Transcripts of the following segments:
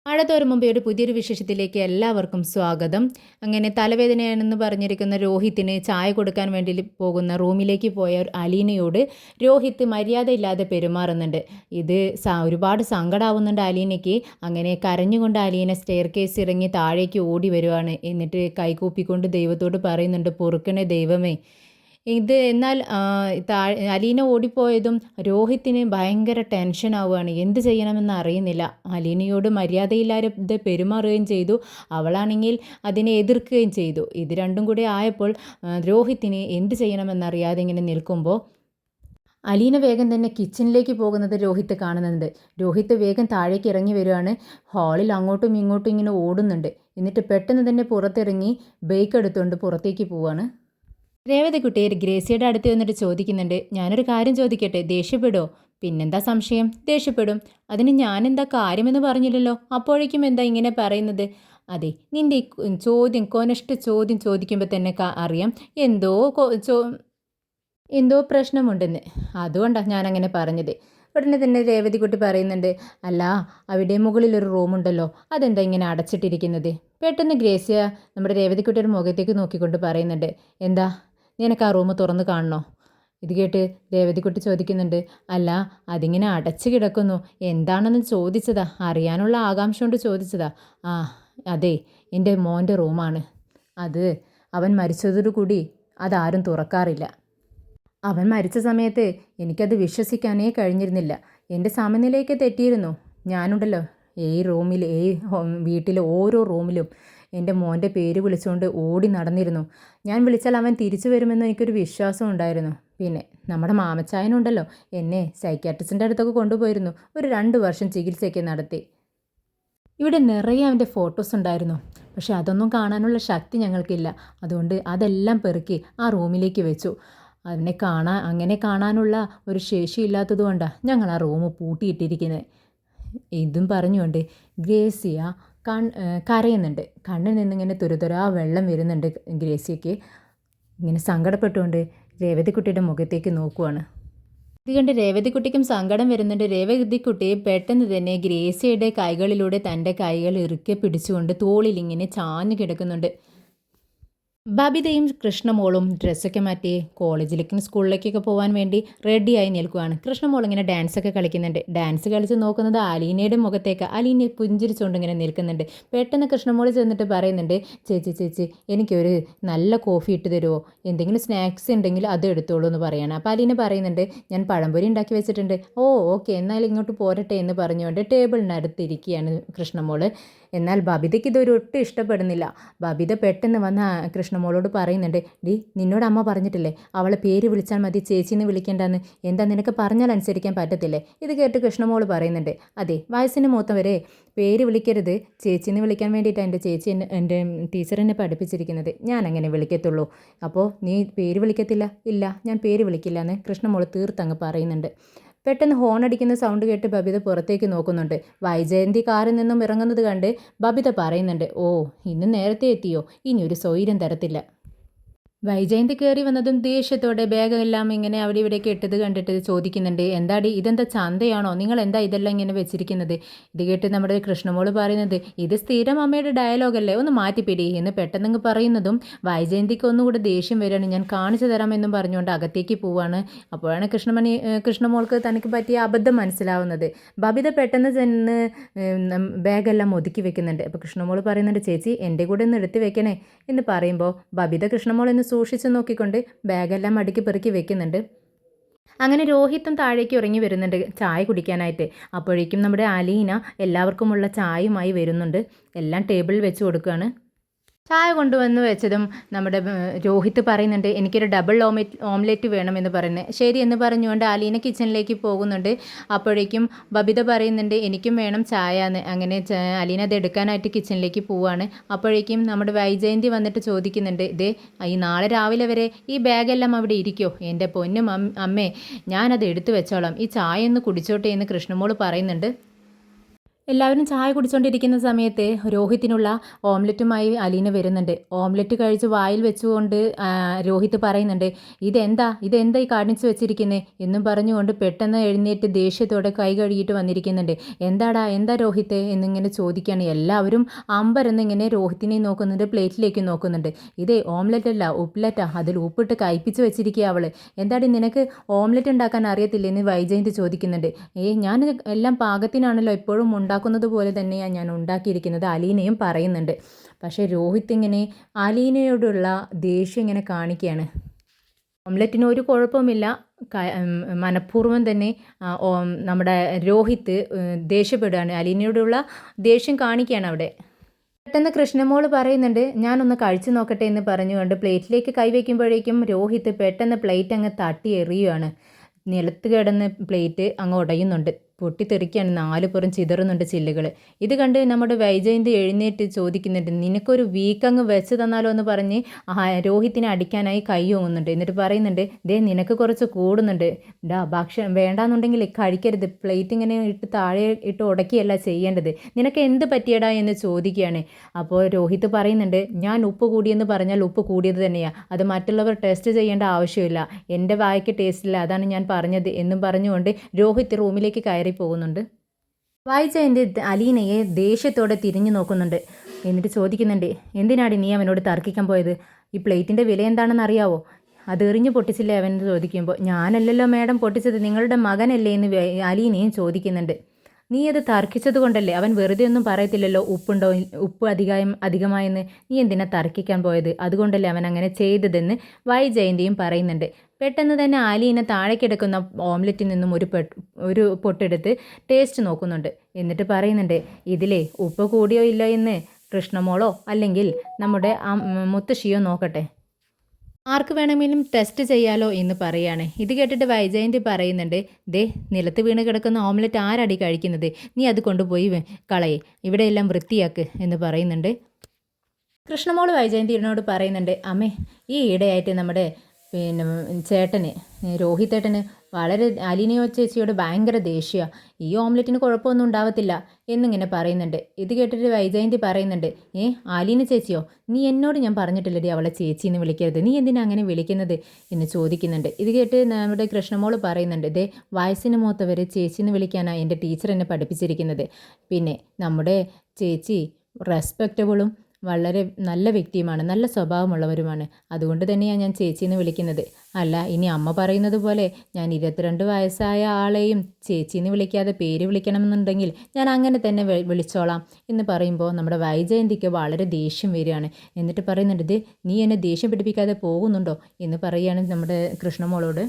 മഴ തോരും മുമ്പേ ഒരു പുതിയൊരു വിശേഷത്തിലേക്ക് എല്ലാവർക്കും സ്വാഗതം. അങ്ങനെ തലവേദനയാണെന്ന് പറഞ്ഞിരിക്കുന്ന രോഹിത്തിന് ചായ കൊടുക്കാൻ വേണ്ടി പോകുന്ന റൂമിലേക്ക് പോയ അലീനയോട് രോഹിത്ത് മര്യാദയില്ലാതെ പെരുമാറുന്നുണ്ട്. ഇത് ഒരുപാട് സങ്കടാവുന്നുണ്ട് അലീനയ്ക്ക്. അങ്ങനെ കരഞ്ഞുകൊണ്ട് അലീന സ്റ്റെയർ കേസ് ഇറങ്ങി താഴേക്ക് ഓടി വരുവാണ്. എന്നിട്ട് കൈകൂപ്പിക്കൊണ്ട് ദൈവത്തോട് പറയുന്നുണ്ട്, പൊറുക്കണേ ദൈവമേ. എന്നാൽ അലീന ഓടിപ്പോയതും രോഹിത്തിന് ഭയങ്കര ടെൻഷൻ ആവുകയാണ്. എന്ത് ചെയ്യണമെന്ന് അറിയുന്നില്ല. അലീനയോട് മര്യാദയില്ലാതെ പെരുമാറുകയും ചെയ്തു, അവളാണെങ്കിൽ അതിനെ എതിർക്കുകയും ചെയ്തു. ഇത് രണ്ടും കൂടി ആയപ്പോൾ രോഹിത്തിന് എന്ത് ചെയ്യണമെന്നറിയാതെ ഇങ്ങനെ നിൽക്കുമ്പോൾ അലീന വേഗം തന്നെ കിച്ചണിലേക്ക് പോകുന്നത് രോഹിത്ത് കാണുന്നുണ്ട്. രോഹിത്ത് വേഗം താഴേക്ക് ഇറങ്ങി വരികയാണ്. ഹാളിൽ അങ്ങോട്ടും ഇങ്ങോട്ടും ഇങ്ങനെ ഓടുന്നുണ്ട്. എന്നിട്ട് പെട്ടെന്ന് തന്നെ പുറത്തിറങ്ങി ബൈക്ക് എടുത്തുകൊണ്ട് പുറത്തേക്ക് പോവാണ്. രേവതിക്കുട്ടി ഗ്രേസിയുടെ അടുത്ത് വന്നിട്ട് ചോദിക്കുന്നുണ്ട്, ഞാനൊരു കാര്യം ചോദിക്കട്ടെ, ദേഷ്യപ്പെടോ? പിന്നെന്താ സംശയം, ദേഷ്യപ്പെടും. അതിന് ഞാനെന്താ കാര്യമെന്ന് പറഞ്ഞില്ലല്ലോ, അപ്പോഴേക്കും എന്താ ഇങ്ങനെ പറയുന്നത്? അതെ, നിൻ്റെ ചോദ്യം കൊനഷ്ട ചോദ്യം ചോദിക്കുമ്പോൾ തന്നെ അറിയാം എന്തോ പ്രശ്നമുണ്ടെന്ന്. അതുകൊണ്ടാണ് ഞാനങ്ങനെ പറഞ്ഞത്. ഉടനെ തന്നെ രേവതിക്കുട്ടി പറയുന്നുണ്ട്, അല്ല അവിടെ മുകളിലൊരു റൂമുണ്ടല്ലോ, അതെന്താ ഇങ്ങനെ അടച്ചിട്ടിരിക്കുന്നത്? പെട്ടെന്ന് ഗ്രേസിയ നമ്മുടെ രേവതിക്കുട്ടിയുടെ മുഖത്തേക്ക് നോക്കിക്കൊണ്ട് പറയുന്നുണ്ട്, എന്താ നിനക്ക് ആ റൂം തുറന്ന് കാണണോ? ഇത് കേട്ട് രേവതിക്കുട്ടി ചോദിക്കുന്നുണ്ട്, അല്ല അതിങ്ങനെ അടച്ചു കിടക്കുന്നു, എന്താണെന്ന് ചോദിച്ചതാ, അറിയാനുള്ള ആകാംക്ഷ കൊണ്ട് ചോദിച്ചതാ. ആ അതെ, എൻ്റെ മോൻ്റെ റൂമാണ്. അത് അവൻ മരിച്ചതോടുകൂടി അതാരും തുറക്കാറില്ല. അവൻ മരിച്ച സമയത്ത് എനിക്കത് വിശ്വസിക്കാനേ കഴിഞ്ഞിരുന്നില്ല. എൻ്റെ സമനിലയൊക്കെ തെറ്റിയിരുന്നു. ഞാനുണ്ടല്ലോ വീട്ടിലെ ഓരോ റൂമിലും എൻ്റെ മോൻ്റെ പേര് വിളിച്ചുകൊണ്ട് ഓടി നടന്നിരുന്നു. ഞാൻ വിളിച്ചാൽ അവൻ തിരിച്ചു വരുമെന്ന് എനിക്കൊരു വിശ്വാസം ഉണ്ടായിരുന്നു. പിന്നെ നമ്മുടെ മാമച്ചായനുണ്ടല്ലോ, എന്നെ സൈക്യാട്രിസ്റ്റിൻ്റെ അടുത്തൊക്കെ കൊണ്ടുപോയിരുന്നു. ഒരു 2 വർഷം ചികിത്സയൊക്കെ നടത്തി. ഇവിടെ നിറയെ അവൻ്റെ ഫോട്ടോസ് ഉണ്ടായിരുന്നു. പക്ഷെ അതൊന്നും കാണാനുള്ള ശക്തി ഞങ്ങൾക്കില്ല. അതുകൊണ്ട് അതെല്ലാം പെറുക്കി ആ റൂമിലേക്ക് വെച്ചു. അങ്ങനെ കാണാനുള്ള ഒരു ശേഷിയില്ലാത്തത് കൊണ്ടാണ് ഞങ്ങൾ ആ റൂം പൂട്ടിയിട്ടിരിക്കുന്നത്. ഇതും പറഞ്ഞുകൊണ്ട് ഗ്രേസിയ കരയുന്നുണ്ട്. കണ്ണിൽ നിന്നിങ്ങനെ തുരുതുരാ വെള്ളം വരുന്നുണ്ട് ഗ്രേസിയയ്ക്ക്. ഇങ്ങനെ സങ്കടപ്പെട്ടുകൊണ്ട് രേവതിക്കുട്ടിയുടെ മുഖത്തേക്ക് നോക്കുവാണ്. ഇത് കണ്ട് രേവതിക്കുട്ടിക്കും സങ്കടം വരുന്നുണ്ട്. രേവതിക്കുട്ടി പെട്ടെന്ന് തന്നെ ഗ്രേസിയയുടെ കൈകളിലൂടെ തൻ്റെ കൈകൾ ഇറുക്കെ പിടിച്ചുകൊണ്ട് തോളിൽ ഇങ്ങനെ ചാഞ്ഞു കിടക്കുന്നുണ്ട്. ബബിതയും കൃഷ്ണമോളും ഡ്രസ്സൊക്കെ മാറ്റി കോളേജിലേക്കും സ്കൂളിലേക്കൊക്കെ പോകാൻ വേണ്ടി റെഡിയായി നിൽക്കുകയാണ്. കൃഷ്ണമോൾ ഇങ്ങനെ ഡാൻസൊക്കെ കളിക്കുന്നുണ്ട്. ഡാൻസ് കളിച്ച് നോക്കുന്നത് അലീനയുടെ മുഖത്തേക്ക്. അലീന പുഞ്ചിരിച്ചുകൊണ്ട് ഇങ്ങനെ നിൽക്കുന്നുണ്ട്. പെട്ടെന്ന് കൃഷ്ണമോൾ ചെന്നിട്ട് പറയുന്നുണ്ട്, ചേച്ചി എനിക്കൊരു നല്ല കോഫി ഇട്ട് തരുമോ? എന്തെങ്കിലും സ്നാക്സ് ഉണ്ടെങ്കിൽ അത് എടുത്തോളൂ എന്ന് പറയാണ്. അപ്പോൾ അലീന പറയുന്നുണ്ട്, ഞാൻ പഴംപൊരി ഉണ്ടാക്കി വെച്ചിട്ടുണ്ട്. ഓക്കെ, എന്നാൽ ഇങ്ങോട്ട് പോരട്ടെ എന്ന് പറഞ്ഞുകൊണ്ട് ടേബിളിനടുത്തിരിക്കുകയാണ് കൃഷ്ണമോൾ. എന്നാൽ ബബിതയ്ക്ക് ഇതൊരു ഒട്ടും ഇഷ്ടപ്പെടുന്നില്ല. ബബിത പെട്ടെന്ന് വന്ന കൃഷ്ണമോളോട് പറയുന്നുണ്ട്, നിന്നോട് അമ്മ പറഞ്ഞിട്ടില്ലേ അവളെ പേര് വിളിച്ചാൽ മതി, ചേച്ചിന്ന് വിളിക്കേണ്ടെന്ന്. എന്താ നിനക്ക് പറഞ്ഞാൽ അനുസരിക്കാൻ പറ്റത്തില്ലേ? ഇത് കേട്ട് കൃഷ്ണമോൾ പറയുന്നുണ്ട്, അതെ വയസ്സിന് മൂത്തവരെ പേര് വിളിക്കരുത്, ചേച്ചിന്ന് വിളിക്കാൻ വേണ്ടിയിട്ടാണ് എൻ്റെ ടീച്ചർ എന്നെ പഠിപ്പിച്ചിരിക്കുന്നത്. ഞാൻ അങ്ങനെ വിളിക്കത്തുള്ളൂ. അപ്പോൾ നീ പേര് വിളിക്കത്തില്ല? ഇല്ല, ഞാൻ പേര് വിളിക്കില്ല എന്ന് കൃഷ്ണമോൾ തീർത്തങ്ങ് പറയുന്നുണ്ട്. പെട്ടെന്ന് ഹോൺ അടിക്കുന്ന സൗണ്ട് കേട്ട് ബബിത പുറത്തേക്ക് നോക്കുന്നുണ്ട്. വൈജയന്തി കാറിൽ നിന്നും ഇറങ്ങുന്നത് കണ്ട് ബബിത പറയുന്നുണ്ട്, ഓ ഇന്ന് നേരത്തെ എത്തിയോ, ഇനി ഒരു സ്വൈര്യം തരത്തില്ല. വൈജയന്തി കയറി വന്നതും ദേഷ്യത്തോടെ ബാഗെല്ലാം ഇങ്ങനെ അവിടെ ഇവിടെയൊക്കെ ഇട്ടത് കണ്ടിട്ട് ചോദിക്കുന്നുണ്ട്, എന്താടി ഇതെന്താ ചന്തയാണോ, നിങ്ങൾ എന്താ ഇതെല്ലാം ഇങ്ങനെ വെച്ചിരിക്കുന്നത്? ഇത് കേട്ട് നമ്മുടെ കൃഷ്ണമോള് പറയുന്നത്, ഇത് സ്ഥിരം അമ്മയുടെ ഡയലോഗല്ലേ, ഒന്ന് മാറ്റിപ്പിടി എന്ന് പെട്ടെന്ന് പറയുന്നതും വൈജയന്തിക്ക് ഒന്നുകൂടെ ദേഷ്യം വരികയാണ്. ഞാൻ കാണിച്ചു തരാമെന്നും പറഞ്ഞുകൊണ്ട് അകത്തേക്ക് പോവാണ്. അപ്പോഴാണ് കൃഷ്ണമോൾക്ക് തനിക്ക് പറ്റിയ അബദ്ധം മനസ്സിലാവുന്നത്. ബബിത പെട്ടെന്ന് ചെന്ന് ബാഗെല്ലാം ഒതുക്കി വെക്കുന്നുണ്ട്. അപ്പോൾ കൃഷ്ണമോൾ പറയുന്നുണ്ട്, ചേച്ചി എൻ്റെ കൂടെ ഒന്ന് എടുത്ത് വെക്കണേ എന്ന് പറയുമ്പോൾ ബബിത കൃഷ്ണമോൾ എന്ന് സൂക്ഷിച്ച് നോക്കിക്കൊണ്ട് ബാഗെല്ലാം അടുക്കി പെറുക്കി വെക്കുന്നുണ്ട്. അങ്ങനെ രോഹിത്തും താഴേക്ക് ഇറങ്ങി വരുന്നുണ്ട് ചായ കുടിക്കാനായിട്ട്. അപ്പോഴേക്കും നമ്മുടെ അലീന എല്ലാവർക്കുമുള്ള ചായയുമായി വരുന്നുണ്ട്. എല്ലാം ടേബിളിൽ വെച്ച് കൊടുക്കുകയാണ്. ചായ കൊണ്ടുവന്ന് വെച്ചതും നമ്മുടെ രോഹിത്ത് പറയുന്നുണ്ട്, എനിക്കൊരു ഡബിൾ ഓംലെറ്റ് വേണമെന്ന് പറയുന്നത്. ശരി എന്ന് പറഞ്ഞുകൊണ്ട് അലീന കിച്ചണിലേക്ക് പോകുന്നുണ്ട്. അപ്പോഴേക്കും ബബിത പറയുന്നുണ്ട്, എനിക്കും വേണം ചായ എന്ന്. അങ്ങനെ അലീന അത് എടുക്കാനായിട്ട് കിച്ചണിലേക്ക് പോവുകയാണ്. അപ്പോഴേക്കും നമ്മുടെ വൈജയന്തി വന്നിട്ട് ചോദിക്കുന്നുണ്ട്, ഈ നാളെ രാവിലെ വരെ ഈ ബാഗെല്ലാം അവിടെ ഇരിക്കുമോ? എൻ്റെ പൊന്നും അമ്മേ, ഞാനത് എടുത്തു വെച്ചോളാം, ഈ ചായ ഒന്ന് കുടിച്ചോട്ടെ എന്ന് കൃഷ്ണമോൾ പറയുന്നുണ്ട്. എല്ലാവരും ചായ കുടിച്ചുകൊണ്ടിരിക്കുന്ന സമയത്ത് രോഹിത്തിനുള്ള ഓംലെറ്റുമായി അലീന വരുന്നുണ്ട്. ഓംലെറ്റ് കഴിച്ച് വായിൽ വെച്ചുകൊണ്ട് രോഹിത് പറയുന്നുണ്ട്, ഇതെന്താ ഈ കാണിച്ചു വെച്ചിരിക്കുന്നത് എന്നും പറഞ്ഞുകൊണ്ട് പെട്ടെന്ന് എഴുന്നേറ്റ് ദേഷ്യത്തോടെ കൈ കഴുകിയിട്ട് വന്നിരിക്കുന്നുണ്ട്. എന്താ രോഹിത്തെ എന്നിങ്ങനെ ചോദിക്കുകയാണ്. എല്ലാവരും അമ്പരന്നിങ്ങനെ രോഹിത്തിനെ നോക്കുന്നുണ്ട്, പ്ലേറ്റിലേക്ക് നോക്കുന്നുണ്ട്. ഇതേ ഓംലെറ്റ് അല്ല, ഉപ്പ്ലെറ്റാ, അതിൽ ഉപ്പിട്ട് കയ്പ്പിച്ച് വെച്ചിരിക്കുക അവള്. എന്താടി നിനക്ക് ഓംലെറ്റ് ഉണ്ടാക്കാൻ അറിയത്തില്ലേ എന്ന് വൈജയന്തി ചോദിക്കുന്നുണ്ട്. ഞാൻ എല്ലാം പാകത്തിനാണല്ലോ എപ്പോഴും ഉണ്ടാക്കുന്നത് പോലെ തന്നെയാണ് ഞാൻ ഉണ്ടാക്കിയിരിക്കുന്നത്, അലീനയും പറയുന്നുണ്ട്. പക്ഷേ രോഹിത് ഇങ്ങനെ അലീനയോടുള്ള ദേഷ്യം ഇങ്ങനെ കാണിക്കുകയാണ്. ഓംലെറ്റിന് ഒരു കുഴപ്പമില്ല, മനഃപൂർവ്വം തന്നെ നമ്മുടെ രോഹിത് ദേഷ്യപ്പെടുകയാണ്, അലീനയോടുള്ള ദേഷ്യം കാണിക്കുകയാണ് അവിടെ. പെട്ടെന്ന് കൃഷ്ണമോള് പറയുന്നുണ്ട്, ഞാനൊന്ന് കഴിച്ചു നോക്കട്ടെ എന്ന് പറഞ്ഞുകൊണ്ട് പ്ലേറ്റിലേക്ക് കൈവയ്ക്കുമ്പോഴേക്കും രോഹിത് പെട്ടെന്ന് പ്ലേറ്റ് അങ്ങ് തട്ടി എറിയുകയാണ്. നിലത്ത് കിടന്ന് പ്ലേറ്റ് അങ്ങ് ഉടയുന്നുണ്ട്, പൊട്ടിത്തെറിക്കുകയാണ്, 4 പുറം ചിതറുന്നുണ്ട് ചില്ലുകൾ. ഇത് കണ്ട് നമ്മുടെ വൈജയന്തി എഴുന്നേറ്റ് ചോദിക്കുന്നുണ്ട്, നിനക്കൊരു വീക്കങ്ങ് വെച്ച് തന്നാലോ എന്ന് പറഞ്ഞ് രോഹിത്തിനെ അടിക്കാനായി കൈ ഓങ്ങുന്നുണ്ട്. എന്നിട്ട് പറയുന്നുണ്ട്, നിനക്ക് കുറച്ച് കൂടുന്നുണ്ട്, ഭക്ഷണം വേണ്ടാന്നുണ്ടെങ്കിൽ കഴിക്കരുത്, പ്ലേറ്റ് ഇങ്ങനെ ഇട്ട് താഴെ ഇട്ട് ഉടക്കിയല്ല ചെയ്യേണ്ടത്, നിനക്ക് എന്ത് പറ്റിയടാ എന്ന് ചോദിക്കുകയാണ്. അപ്പോൾ രോഹിത് പറയുന്നുണ്ട്, ഞാൻ ഉപ്പ് കൂടിയെന്ന് പറഞ്ഞാൽ ഉപ്പ് കൂടിയത് തന്നെയാണ്, അത് മറ്റുള്ളവർ ടെസ്റ്റ് ചെയ്യേണ്ട ആവശ്യമില്ല, എൻ്റെ വായ്ക്ക് ടേസ്റ്റില്ല, അതാണ് ഞാൻ പറഞ്ഞത് എന്നും പറഞ്ഞുകൊണ്ട് രോഹിത് റൂമിലേക്ക് കയറി പോകുന്നുണ്ട്. വൈജയന്തി അലീനയെ ദേഷ്യത്തോടെ തിരിഞ്ഞു നോക്കുന്നുണ്ട്. എന്നിട്ട് ചോദിക്കുന്നുണ്ട്, എന്തിനാടി നീ അവനോട് തർക്കിക്കാൻ പോയത്, ഈ പ്ലേറ്റിൻ്റെ വില എന്താണെന്ന് അറിയാവോ, അത് എറിഞ്ഞു പൊട്ടിച്ചില്ലേ അവൻ ചോദിക്കുമ്പോൾ, ഞാനല്ലല്ലോ മാഡം പൊട്ടിച്ചത്, നിങ്ങളുടെ മകനല്ലേ എന്ന് അലീനയും ചോദിക്കുന്നുണ്ട്. നീ അത് തർക്കിച്ചത് കൊണ്ടല്ലേ, അവൻ വെറുതെ ഒന്നും പറയത്തില്ലല്ലോ ഉപ്പ് അധികമായെന്ന്, നീ എന്തിനാ തർക്കിക്കാൻ പോയത്, അതുകൊണ്ടല്ലേ അവൻ അങ്ങനെ ചെയ്തതെന്ന് വൈജയന്തിയും പറയുന്നുണ്ട്. പെട്ടെന്ന് തന്നെ അലീന താഴെ കിടക്കുന്ന ഓംലെറ്റിൽ നിന്നും ഒരു പൊട്ടെടുത്ത് ടേസ്റ്റ് നോക്കുന്നുണ്ട്. എന്നിട്ട് പറയുന്നുണ്ട്, ഇതിലേ ഉപ്പ് കൂടിയോ ഇല്ലോ എന്ന് കൃഷ്ണമോളോ അല്ലെങ്കിൽ നമ്മുടെ മുത്തശ്ശിയോ നോക്കട്ടെ, ആർക്ക് വേണമെങ്കിലും ടെസ്റ്റ് ചെയ്യാലോ എന്ന് പറയുകയാണ്. ഇത് കേട്ടിട്ട് വൈജയന്തി പറയുന്നുണ്ട്, നിലത്ത് വീണ് കിടക്കുന്ന ഓംലെറ്റ് ആരടി കഴിക്കുന്നത്, നീ അത് കൊണ്ടുപോയി കളയെ, ഇവിടെയെല്ലാം വൃത്തിയാക്ക് എന്ന് പറയുന്നുണ്ട്. കൃഷ്ണമോൾ വൈജയന്തിയോട് പറയുന്നുണ്ട്, അമ്മേ ഈ ഈടെയായിട്ട് നമ്മുടെ ചേട്ടന് രോഹിത്തേട്ടന് വളരെ അലീനയോ ചേച്ചിയോട് ഭയങ്കര ദേഷ്യമാണ്, ഈ ഓംലെറ്റിന് കുഴപ്പമൊന്നും ഉണ്ടാവത്തില്ല എന്നിങ്ങനെ പറയുന്നുണ്ട്. ഇത് കേട്ടിട്ട് വൈജയന്തി പറയുന്നുണ്ട്, അലീന ചേച്ചിയോ, നീ എന്നോട് ഞാൻ പറഞ്ഞിട്ടില്ലടി അവളെ ചേച്ചിന്ന് വിളിക്കരുത്, നീ എന്തിനാ അങ്ങനെ വിളിക്കുന്നത് എന്ന് ചോദിക്കുന്നുണ്ട്. ഇത് കേട്ട് നമ്മുടെ കൃഷ്ണമോള് പറയുന്നുണ്ട്, വയസ്സിന് മൂത്തവരെ ചേച്ചിന്ന് വിളിക്കാനാണ് എൻ്റെ ടീച്ചർ എന്നെ പഠിപ്പിച്ചിരിക്കുന്നത്, പിന്നെ നമ്മുടെ ചേച്ചി റെസ്പെക്റ്റബിളും വളരെ നല്ല വ്യക്തിയുമാണ്, നല്ല സ്വഭാവമുള്ളവരുമാണ്, അതുകൊണ്ട് തന്നെയാണ് ഞാൻ ചേച്ചിന്ന് വിളിക്കുന്നത്. അല്ല ഇനി അമ്മ പറയുന്നത് പോലെ ഞാൻ 22 വയസ്സായ ആളെയും ചേച്ചിന്ന് വിളിക്കാതെ പേര് വിളിക്കണമെന്നുണ്ടെങ്കിൽ ഞാൻ അങ്ങനെ തന്നെ വിളിച്ചോളാം എന്ന് പറയുമ്പോൾ നമ്മുടെ വൈജയന്തിക്ക് വളരെ ദേഷ്യം വരികയാണ്. എന്നിട്ട് പറയുന്നുണ്ട്, നീ എന്നെ ദേഷ്യം പിടിപ്പിക്കാതെ പോകുന്നുണ്ടോ എന്ന് പറയുകയാണ് നമ്മുടെ കൃഷ്ണമോളോട്.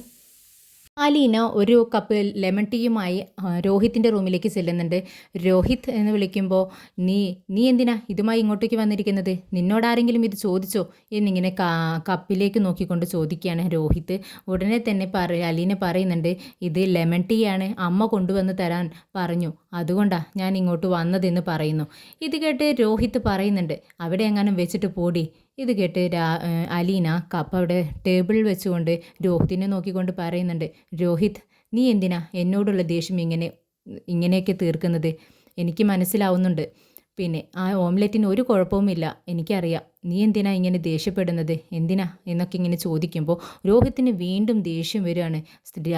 അലീന ഒരു കപ്പ് ലെമൺ ടീയുമായി രോഹിത്തിൻ്റെ റൂമിലേക്ക് ചെല്ലുന്നുണ്ട്. രോഹിത് എന്ന് വിളിക്കുമ്പോൾ, നീ എന്തിനാ ഇതുമായി ഇങ്ങോട്ടേക്ക് വന്നിരിക്കുന്നത്, നിന്നോടാരെങ്കിലും ഇത് ചോദിച്ചോ എന്നിങ്ങനെ കപ്പിലേക്ക് നോക്കിക്കൊണ്ട് ചോദിക്കുകയാണ് രോഹിത്. ഉടനെ തന്നെ അലീന പറയുന്നുണ്ട്, ഇത് ലെമൺ ടീ ആണ്, അമ്മ കൊണ്ടുവന്ന് തരാൻ പറഞ്ഞു, അതുകൊണ്ടാണ് ഞാൻ ഇങ്ങോട്ട് വന്നതെന്ന് പറയുന്നു. ഇത് കേട്ട് രോഹിത് പറയുന്നുണ്ട്, അവിടെ എങ്ങാനും വെച്ചിട്ട് പോടി. ഇത് കേട്ട് അലീന കപ്പ് അവിടെ ടേബിളിൽ വെച്ചുകൊണ്ട് രോഹിത്തിനെ നോക്കിക്കൊണ്ട് പറയുന്നുണ്ട്, രോഹിത് നീ എന്തിനാ എന്നോടുള്ള ദേഷ്യം ഇങ്ങനെയൊക്കെ തീർക്കുന്നത്, എനിക്ക് മനസ്സിലാവുന്നുണ്ട്, പിന്നെ ആ ഓംലെറ്റിന് ഒരു കുഴപ്പവുമില്ല, എനിക്കറിയാം, നീ എന്തിനാ ഇങ്ങനെ ദേഷ്യപ്പെടുന്നത്, എന്തിനാ എന്നൊക്കെ ഇങ്ങനെ ചോദിക്കുമ്പോൾ രോഹിത്തിന് വീണ്ടും ദേഷ്യം വരികയാണ്.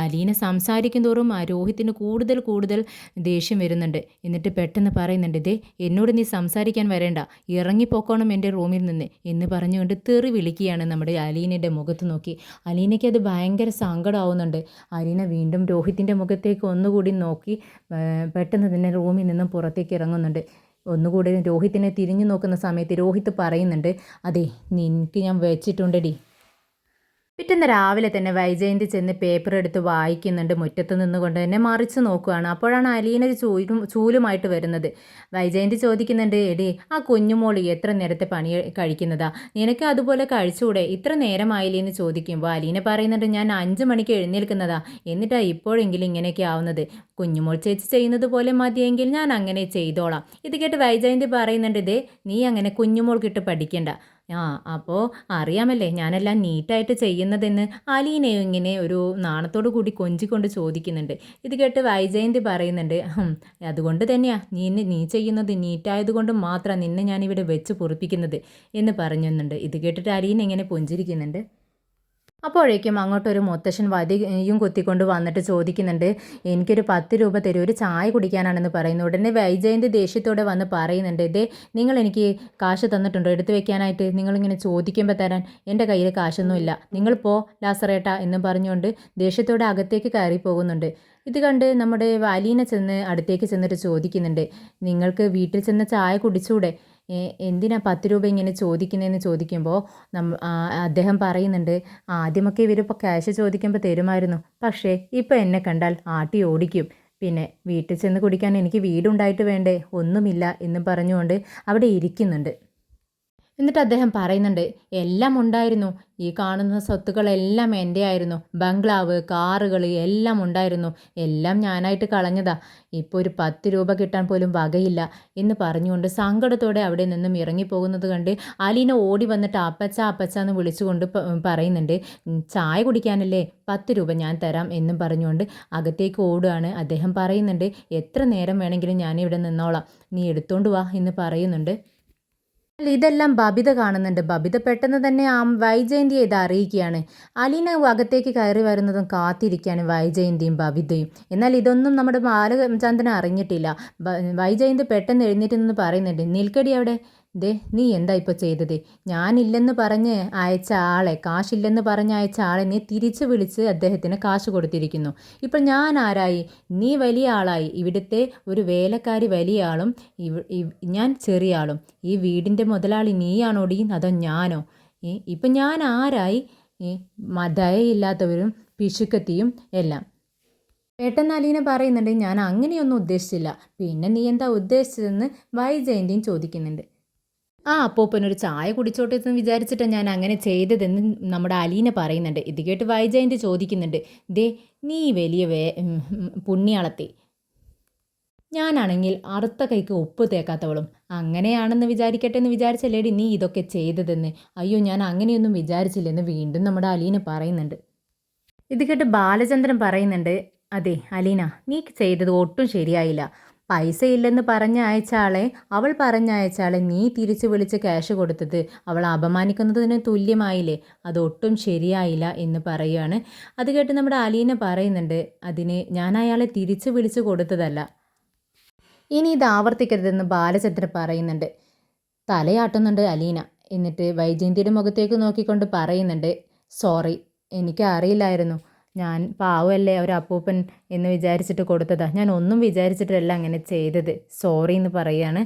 അലീന സംസാരിക്കും തോറും ആ രോഹിത്തിന് കൂടുതൽ ദേഷ്യം വരുന്നുണ്ട്. എന്നിട്ട് പെട്ടെന്ന് പറയുന്നുണ്ട്, എന്നോട് നീ സംസാരിക്കാൻ വരേണ്ട, ഇറങ്ങിപ്പോക്കണം എൻ്റെ റൂമിൽ നിന്ന് എന്ന് പറഞ്ഞുകൊണ്ട് തെറി വിളിക്കുകയാണ് നമ്മുടെ അലീനയുടെ മുഖത്ത് നോക്കി. അലീനയ്ക്ക് അത് ഭയങ്കര സങ്കടമാവുന്നുണ്ട്. അലീന വീണ്ടും രോഹിത്തിൻ്റെ മുഖത്തേക്ക് ഒന്നുകൂടി നോക്കി പെട്ടെന്ന് തന്നെ റൂമിൽ നിന്നും പുറത്തേക്ക് ഇറങ്ങുന്നുണ്ട്. ഒന്നുകൂടി രോഹിത്തിനെ തിരിഞ്ഞു നോക്കുന്ന സമയത്ത് രോഹിത് പറയുന്നുണ്ട്, നിനക്ക് ഞാൻ വെച്ചിട്ടുണ്ടെടി. പിറ്റേന്ന് രാവിലെ തന്നെ വൈജയന്തി ചെന്ന് പേപ്പർ എടുത്ത് വായിക്കുന്നുണ്ട്. മുറ്റത്ത് നിന്നുകൊണ്ട് തന്നെ മറിച്ച് നോക്കുകയാണ്. അപ്പോഴാണ് അലീന ചൂലുമായിട്ട് വരുന്നത്. വൈജയന്തി ചോദിക്കുന്നുണ്ട്, എടി ആ കുഞ്ഞുമോളി എത്ര നേരത്തെ പണി കഴിക്കുന്നതാ, നിനക്ക് അതുപോലെ കഴിച്ചുകൂടെ, ഇത്ര നേരമായില്ലേ എന്ന് ചോദിക്കുമ്പോൾ അലീന പറയുന്നുണ്ട്, ഞാൻ 5 മണിക്ക് എഴുന്നേൽക്കുന്നതാ, എന്നിട്ടാണ് ഇപ്പോഴെങ്കിലും ഇങ്ങനെയൊക്കെ ആവുന്നത്, കുഞ്ഞുമോൾ ചേച്ചി ചെയ്യുന്നത് പോലെ മതിയെങ്കിൽ ഞാൻ അങ്ങനെ ചെയ്തോളാം. ഇത് കേട്ട് വൈജയന്തി പറയുന്നുണ്ട്, നീ അങ്ങനെ കുഞ്ഞുമോൾക്കിട്ട് പഠിക്കണ്ട, ആ അപ്പോൾ അറിയാമല്ലേ ഞാനെല്ലാം നീറ്റായിട്ട് ചെയ്യുന്നതെന്ന് അലീനയും ഇങ്ങനെ ഒരു നാണത്തോടു കൂടി കൊഞ്ചിക്കൊണ്ട് ചോദിക്കുന്നുണ്ട്. ഇത് കേട്ട് വൈജയന്തി പറയുന്നുണ്ട്, അതുകൊണ്ട് തന്നെയാ നീ ചെയ്യുന്നത് നീറ്റായത് കൊണ്ട് മാത്രമാണ് നിന്നെ ഞാനിവിടെ വെച്ച് പൊറിപ്പിക്കുന്നത് എന്ന് പറയുന്നുണ്ട്. ഇത് കേട്ടിട്ട് അലീന ഇങ്ങനെ പുഞ്ചിരിക്കുന്നുണ്ട്. അപ്പോഴേക്കും അങ്ങോട്ടൊരു മുത്തശ്ശൻ വടിയും കുത്തിക്കൊണ്ട് വന്നിട്ട് ചോദിക്കുന്നുണ്ട്, എനിക്കൊരു 10 രൂപ തരൂ, ഒരു ചായ കുടിക്കാനാണെന്ന് പറയുന്നു. ഉടനെ വൈജയന്തി ദേഷ്യത്തോടെ വന്ന് പറയുന്നുണ്ട്, ദേ നിങ്ങൾ എനിക്ക് കാശ് തന്നിട്ടുണ്ടോ എടുത്തു വെക്കാനായിട്ട്? നിങ്ങളിങ്ങനെ ചോദിക്കുമ്പോൾ തരാൻ എൻ്റെ കയ്യിൽ കാശൊന്നുമില്ല, നിങ്ങൾ പോ ലാസറേട്ടാ എന്ന് പറഞ്ഞുകൊണ്ട് ദേഷ്യത്തോടെ അകത്തേക്ക് കയറി പോകുന്നുണ്ട്. ഇത് കണ്ട് നമ്മുടെ അലീന അടുത്തേക്ക് ചെന്നിട്ട് ചോദിക്കുന്നുണ്ട്, നിങ്ങൾക്ക് വീട്ടിൽ ചെന്ന് ചായ കുടിച്ചൂടെ? എന്തിനാ 10 രൂപ ഇങ്ങനെ ചോദിക്കുന്നതെന്ന് ചോദിക്കുമ്പോൾ അദ്ദേഹം പറയുന്നുണ്ട്, ആദ്യമൊക്കെ ഇവരിപ്പോൾ ക്യാഷ് ചോദിക്കുമ്പോൾ തരുമായിരുന്നു, പക്ഷേ ഇപ്പോൾ എന്നെ കണ്ടാൽ ആട്ടി ഓടിക്കും. പിന്നെ വീട്ടിൽ ചെന്ന് കുടിക്കാൻ എനിക്ക് വീടുണ്ടായിട്ട് വേണ്ടേ? ഒന്നുമില്ല എന്ന് പറഞ്ഞുകൊണ്ട് അവിടെ ഇരിക്കുന്നുണ്ട്. എന്നിട്ട് അദ്ദേഹം പറയുന്നുണ്ട്, എല്ലാം ഉണ്ടായിരുന്നു, ഈ കാണുന്ന സ്വത്തുക്കളെല്ലാം എൻ്റെ ആയിരുന്നു, ബംഗ്ലാവ്, കാറുകൾ എല്ലാം ഉണ്ടായിരുന്നു, എല്ലാം ഞാനായിട്ട് കളഞ്ഞതാ, ഇപ്പോൾ ഒരു 10 രൂപ കിട്ടാൻ പോലും വകയില്ല എന്ന് പറഞ്ഞുകൊണ്ട് സങ്കടത്തോടെ അവിടെ നിന്നും ഇറങ്ങിപ്പോകുന്നത് കണ്ട് അലീന ഓടി വന്നിട്ട് അപ്പച്ച അപ്പച്ച എന്ന് വിളിച്ചുകൊണ്ട് പറയുന്നുണ്ട്, ചായ കുടിക്കാനല്ലേ 10 രൂപ ഞാൻ തരാം എന്നും പറഞ്ഞുകൊണ്ട് അകത്തേക്ക് ഓടുകയാണ്. അദ്ദേഹം പറയുന്നുണ്ട്, എത്ര നേരം വേണമെങ്കിലും ഞാനിവിടെ നിന്നോളാം, നീ എടുത്തോണ്ട് വാ എന്ന് പറയുന്നുണ്ട്. ഇതെല്ലാം ബബിത കാണുന്നുണ്ട്. ബബിത പെട്ടെന്ന് തന്നെ വൈജയന്തിയെ ഇത് അറിയിക്കുകയാണ്. അലീന അകത്തേക്ക് കയറി വരുന്നതും കാത്തിരിക്കുകയാണ് വൈജയന്തിയും ബബിതയും. എന്നാൽ ഇതൊന്നും നമ്മുടെ ബാലചന്ദ്രൻ അറിഞ്ഞിട്ടില്ല. വൈജയന്തി പെട്ടെന്ന് എഴുന്നേറ്റ് നിന്ന് പറയുന്നുണ്ട്, നിൽക്കടി അവിടെ, ദേ നീ എന്താ ഇപ്പോൾ ചെയ്തത്? ഞാനില്ലെന്ന് പറഞ്ഞ് അയച്ച ആളെ, കാശില്ലെന്ന് പറഞ്ഞ് അയച്ച ആളെ നീ തിരിച്ചു വിളിച്ച് അദ്ദേഹത്തിന് കാശ് കൊടുത്തിരിക്കുന്നു. ഇപ്പോൾ ഞാൻ ആരായി? നീ വലിയ ആളായി, ഇവിടുത്തെ ഒരു വേലക്കാരി വലിയ ആളും ഞാൻ ചെറിയ ആളും. ഈ വീടിൻ്റെ മുതലാളി നീയാണോടി അതോ ഞാനോ? ഇപ്പം ഞാൻ ആരായി? ദയയില്ലാത്തവരും പിശുക്കത്തിയും എല്ലാം. പെട്ടെന്ന് അലീന പറയുന്നുണ്ട്, ഞാൻ അങ്ങനെയൊന്നും ഉദ്ദേശിച്ചില്ല. പിന്നെ നീ എന്താ ഉദ്ദേശിച്ചതെന്ന് വൈജയന്തിയും ചോദിക്കുന്നുണ്ട്. ആ അപ്പൂപ്പനൊരു ചായ കുടിച്ചോട്ടെ എന്ന് വിചാരിച്ചിട്ടാണ് ഞാൻ അങ്ങനെ ചെയ്തതെന്ന് നമ്മുടെ അലീന പറയുന്നുണ്ട്. ഇത് കേട്ട് വൈജയന്തി ചോദിക്കുന്നുണ്ട്, ദേ നീ വലിയ പുണ്യാളത്തി, ഞാനാണെങ്കിൽ അറുത്ത കൈക്ക് ഉപ്പ് തേക്കാത്തവളും, അങ്ങനെയാണെന്ന് വിചാരിക്കട്ടെ എന്ന് വിചാരിച്ചല്ലേടി നീ ഇതൊക്കെ ചെയ്തതെന്ന്? അയ്യോ ഞാൻ അങ്ങനെയൊന്നും വിചാരിച്ചില്ലെന്ന് വീണ്ടും നമ്മുടെ അലീന പറയുന്നുണ്ട്. ഇത് കേട്ട് ബാലചന്ദ്രൻ പറയുന്നുണ്ട്, അതെ അലീന, നീ ചെയ്തത് ഒട്ടും ശരിയായില്ല. പൈസ ഇല്ലെന്ന് അവൾ പറഞ്ഞയച്ചാളെ നീ തിരിച്ചു വിളിച്ച് ക്യാഷ് കൊടുത്തത് അവൾ അപമാനിക്കുന്നതിന് തുല്യമായില്ലേ? അതൊട്ടും ശരിയായില്ല എന്ന് പറയുകയാണ്. അത് കേട്ട് നമ്മുടെ അലീന പറയുന്നുണ്ട്, അതിന് ഞാൻ അയാളെ തിരിച്ചു വിളിച്ച് കൊടുത്തതല്ല, ഇനി ഇത് ആവർത്തിക്കരുതെന്ന് ബാലചന്ദ്രൻ പറയുന്നുണ്ട്. തലയാട്ടുന്നുണ്ട് അലീന. എന്നിട്ട് വൈജയന്തിയുടെ മുഖത്തേക്ക് നോക്കിക്കൊണ്ട് പറയുന്നുണ്ട്, സോറി, എനിക്ക് അറിയില്ലായിരുന്നു, ഞാൻ പാവമല്ലേ ഒരു അപ്പൂപ്പൻ എന്ന് വിചാരിച്ചിട്ട് കൊടുത്തതാ, ഞാൻ ഒന്നും വിചാരിച്ചിട്ടല്ല അങ്ങനെ ചെയ്തത്, സോറി എന്ന് പറയുകയാണ്.